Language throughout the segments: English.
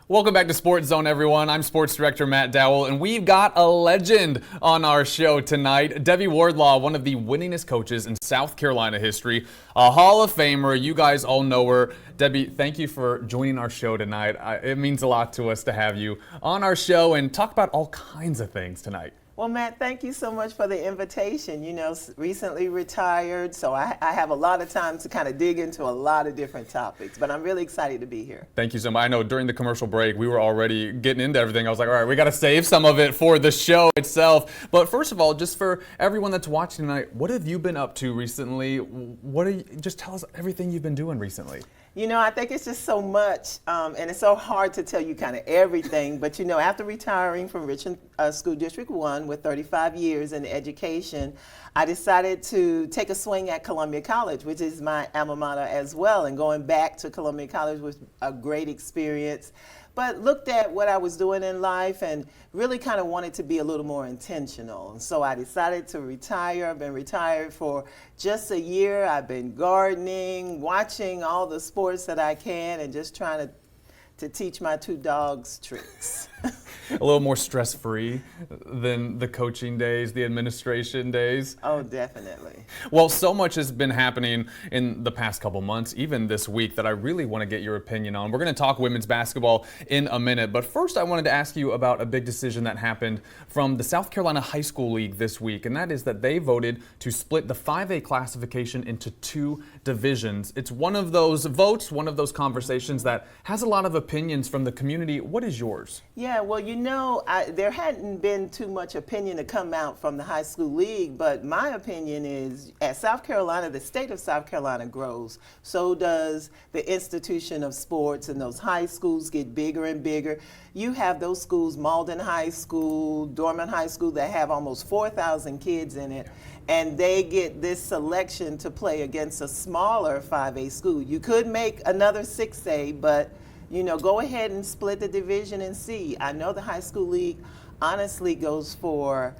Welcome back to Sports Zone, everyone. I'm Sports Director Matt Dowell, and we've got a legend on our show tonight. Debbie Wardlaw, one of the winningest coaches in South Carolina history, a Hall of Famer. You guys all know her. Debbie, thank you for joining our show tonight. It means a lot to us to have you on our show and talk about all kinds of things tonight. Well, Matt, thank you so much for the invitation. You know, recently retired, so I have a lot of time to kind of dig into a lot of different topics, but I'm really excited to be here. Thank you so much. I know during the commercial break, we were already getting into everything. I was like, all right, we got to save some of it for the show itself. But first of all, just for everyone that's watching tonight, what have you been up to recently? Just tell us everything you've been doing recently. You know, I think it's just so much, and it's so hard to tell you kind of everything. But, you know, after retiring from Richland School District 1 with 35 years in education, I decided to take a swing at Columbia College, which is my alma mater as well. And going back to Columbia College was a great experience. But looked at what I was doing in life and really kind of wanted to be a little more intentional. And so I decided to retire. I've been retired for just a year. I've been gardening, watching all the sports that I can, and just trying to teach my two dogs tricks. A little more stress-free than the coaching days, the administration days. Oh, definitely. Well, so much has been happening in the past couple months, even this week, that I really want to get your opinion on. We're going to talk women's basketball in a minute, but first I wanted to ask you about a big decision that happened from the South Carolina High School League this week, and that is that they voted to split the 5A classification into two divisions. It's one of those votes, one of those conversations that has a lot of opinions from the community. What is yours? Yeah, well, you know, there hadn't been too much opinion to come out from the high school league, but my opinion is, as South Carolina, the state of South Carolina grows, so does the institution of sports, and those high schools get bigger and bigger. You have those schools, Malden High School, Dorman High School, that have almost 4,000 kids in it, and they get this selection to play against a smaller 5A school. You could make another 6A, but you know, go ahead and split the division and see. I know the high school league honestly goes for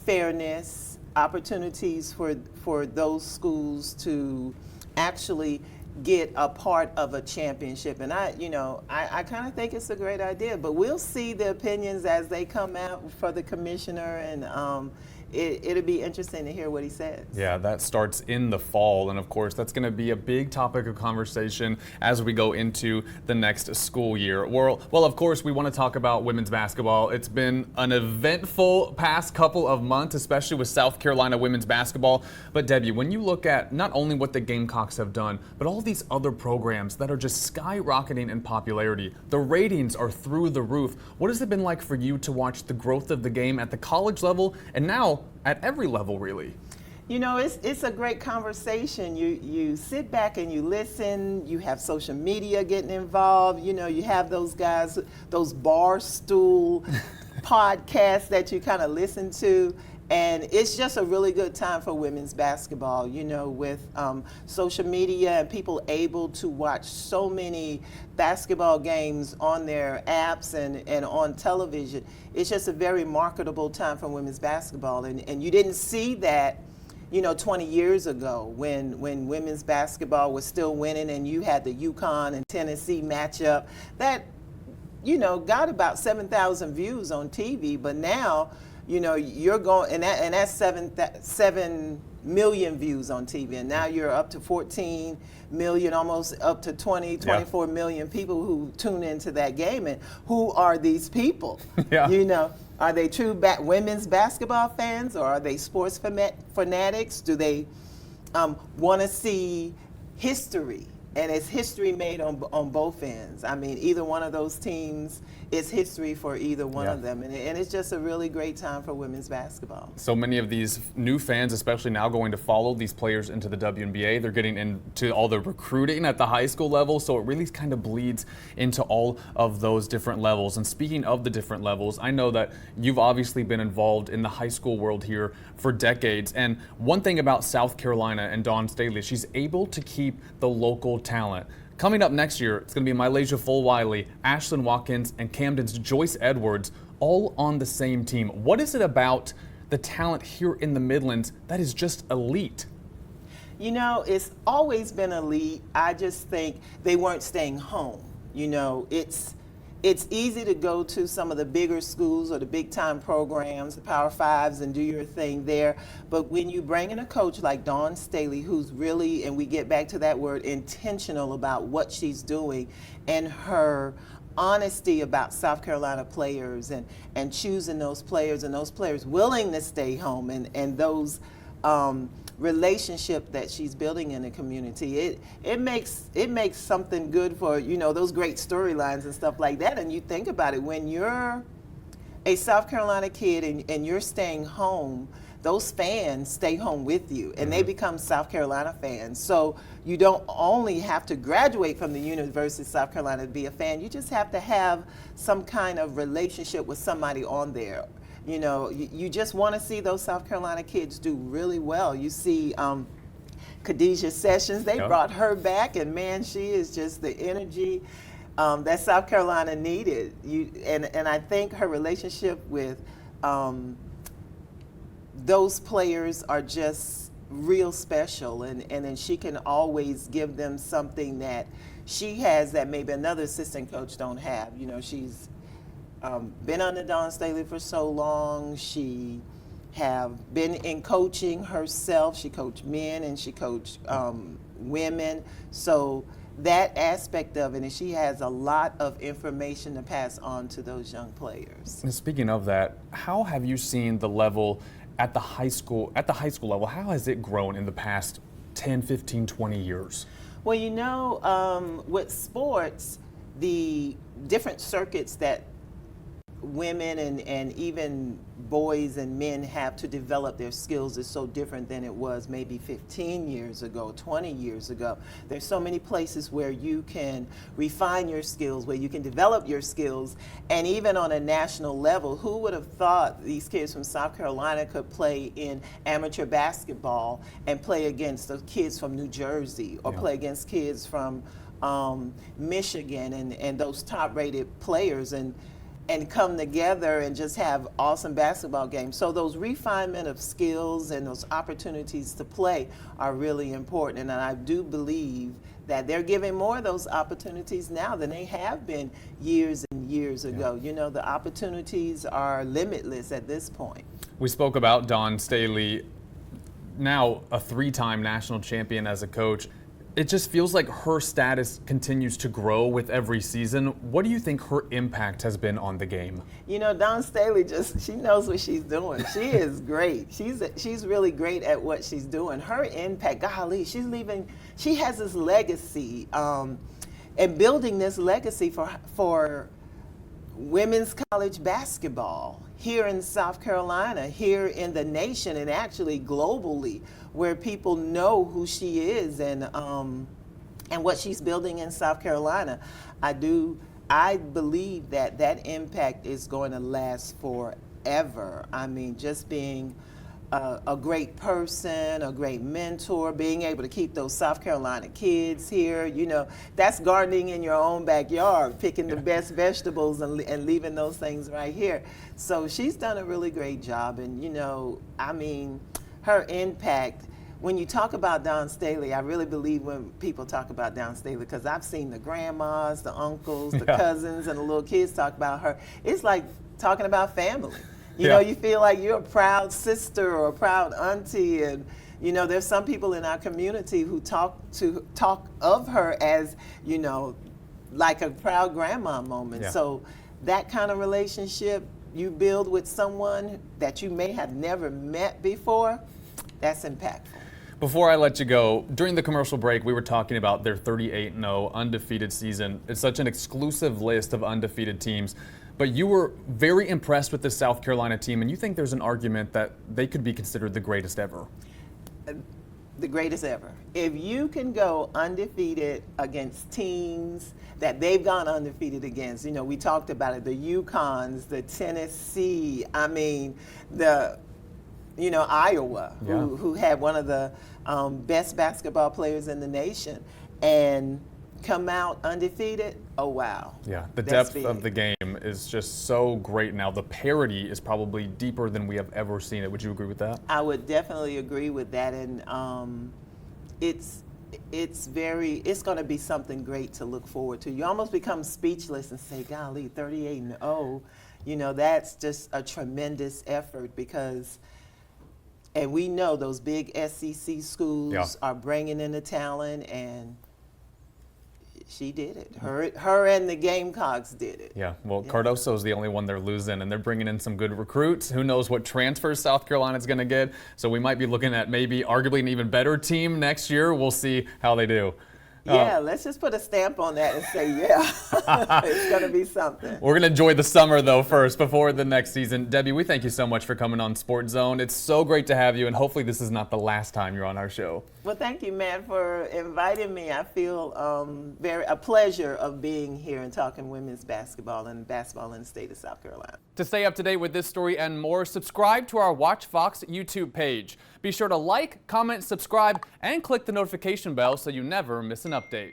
fairness, opportunities for those schools to actually get a part of a championship. And I kind of think it's a great idea, but we'll see the opinions as they come out for the commissioner, and it'll be interesting to hear what he says. Yeah, that starts in the fall, and of course that's going to be a big topic of conversation as we go into the next school year. Well, of course we want to talk about women's basketball. It's been an eventful past couple of months, especially with South Carolina women's basketball. But Debbie, when you look at not only what the Gamecocks have done, but all these other programs that are just skyrocketing in popularity, the ratings are through the roof. What has it been like for you to watch the growth of the game at the college level and now at every level, really? You know, it's a great conversation. You sit back and you listen. You have social media getting involved. You know, you have those guys, those bar stool podcasts that you kind of listen to. And it's just a really good time for women's basketball, you know, with social media and people able to watch so many basketball games on their apps and on television. It's just a very marketable time for women's basketball. And you didn't see that, you know, 20 years ago when women's basketball was still winning, and you had the UConn and Tennessee matchup that, you know, got about 7,000 views on TV. But now, you know, you're going, and that's 7 million views on TV, and now you're up to 14 million, almost up to 24 million people who tune into that game. And who are these people? Yeah. You know, are they true women's basketball fans, or are they sports fanatics? Do they want to see history? And it's history made on both ends. I mean, either one of those teams is history for either one of them. And it's just a really great time for women's basketball. So many of these new fans, especially now, going to follow these players into the WNBA. They're getting into all the recruiting at the high school level, so it really kind of bleeds into all of those different levels. And speaking of the different levels, I know that you've obviously been involved in the high school world here for decades. And one thing about South Carolina and Dawn Staley, she's able to keep the local talent. Coming up next year, it's going to be Mylasia Full-Wiley, Ashlyn Watkins, and Camden's Joyce Edwards, all on the same team. What is it about the talent here in the Midlands that is just elite? You know, it's always been elite. I just think they weren't staying home. You know, it's it's easy to go to some of the bigger schools or the big time programs, the Power Fives, and do your thing there. But when you bring in a coach like Dawn Staley, who's really, and we get back to that word, intentional about what she's doing, and her honesty about South Carolina players, and choosing those players, and those players willing to stay home, and those relationship that she's building in the community, it makes something good for, you know, those great storylines and stuff like that. And you think about it, when you're a South Carolina kid and you're staying home, those fans stay home with you, and they become South Carolina fans. So you don't only have to graduate from the University of South Carolina to be a fan, you just have to have some kind of relationship with somebody on there. You know, you just want to see those South Carolina kids do really well. You see Khadijah Sessions, they brought her back, and man, she is just the energy that South Carolina needed. And I think her relationship with those players are just real special, and then she can always give them something that she has that maybe another assistant coach don't have. You know, she's been under Dawn Staley for so long. She have been in coaching herself. She coached men and she coached women. So that aspect of it, and she has a lot of information to pass on to those young players. And speaking of that, how have you seen the level at the high school level? How has it grown in the past 10, 15, 20 years? Well, you know, with sports, the different circuits that women and even boys and men have to develop their skills is so different than it was maybe 15 years ago, 20 years ago. There's so many places where you can refine your skills, where you can develop your skills, and even on a national level, who would have thought these kids from South Carolina could play in amateur basketball and play against the kids from New Jersey, or play against kids from Michigan and those top-rated players, and come together and just have awesome basketball games. So those refinement of skills and those opportunities to play are really important. And I do believe that they're giving more of those opportunities now than they have been years and years ago. You know, the opportunities are limitless at this point. We spoke about Dawn Staley, now a 3-time national champion as a coach. It just feels like her status continues to grow with every season. What do you think her impact has been on the game? You know, Dawn Staley she knows what she's doing. She is great. She's really great at what she's doing. Her impact, golly, she has this legacy, and building this legacy for women's college basketball here in South Carolina, here in the nation, and actually globally, where people know who she is and what she's building in South Carolina. I believe that impact is going to last forever. I mean, just being a great person, a great mentor, being able to keep those South Carolina kids here, you know, that's gardening in your own backyard, picking the best vegetables and leaving those things right here. So she's done a really great job, and you know, I mean, her impact, when you talk about Dawn Staley, I really believe when people talk about Dawn Staley, because I've seen the grandmas, the uncles, the cousins, and the little kids talk about her. It's like talking about family. You know, you feel like you're a proud sister or a proud auntie, and you know, there's some people in our community who talk of her as, you know, like a proud grandma moment. So that kind of relationship you build with someone that you may have never met before, that's impactful. Before I let you go, during the commercial break, we were talking about their 38-0 undefeated season. It's such an exclusive list of undefeated teams. But you were very impressed with the South Carolina team, and you think there's an argument that they could be considered the greatest ever. The greatest ever. If you can go undefeated against teams that they've gone undefeated against, you know, we talked about it, the UConns, the Tennessee, I mean, Iowa, who had one of the best basketball players in the nation, and come out undefeated, oh wow. Yeah, the depth of the game is just so great now. The parity is probably deeper than we have ever seen it. Would you agree with that? I would definitely agree with that, and it's it's going to be something great to look forward to. You almost become speechless and say, golly, 38-0, you know, that's just a tremendous effort because, and we know those big SEC schools are bringing in the talent, and she did it. Her and the Gamecocks did it. Yeah, well, Cardoso's the only one they're losing, and they're bringing in some good recruits. Who knows what transfers South Carolina's going to get? So we might be looking at maybe arguably an even better team next year. We'll see how they do. Yeah, let's just put a stamp on that and say, yeah, it's going to be something. We're going to enjoy the summer, though, first, before the next season. Debbie, we thank you so much for coming on Sports Zone. It's so great to have you, and hopefully this is not the last time you're on our show. Well, thank you, Matt, for inviting me. I feel a pleasure of being here and talking women's basketball and basketball in the state of South Carolina. To stay up to date with this story and more, subscribe to our Watch Fox YouTube page. Be sure to like, comment, subscribe, and click the notification bell so you never miss an update.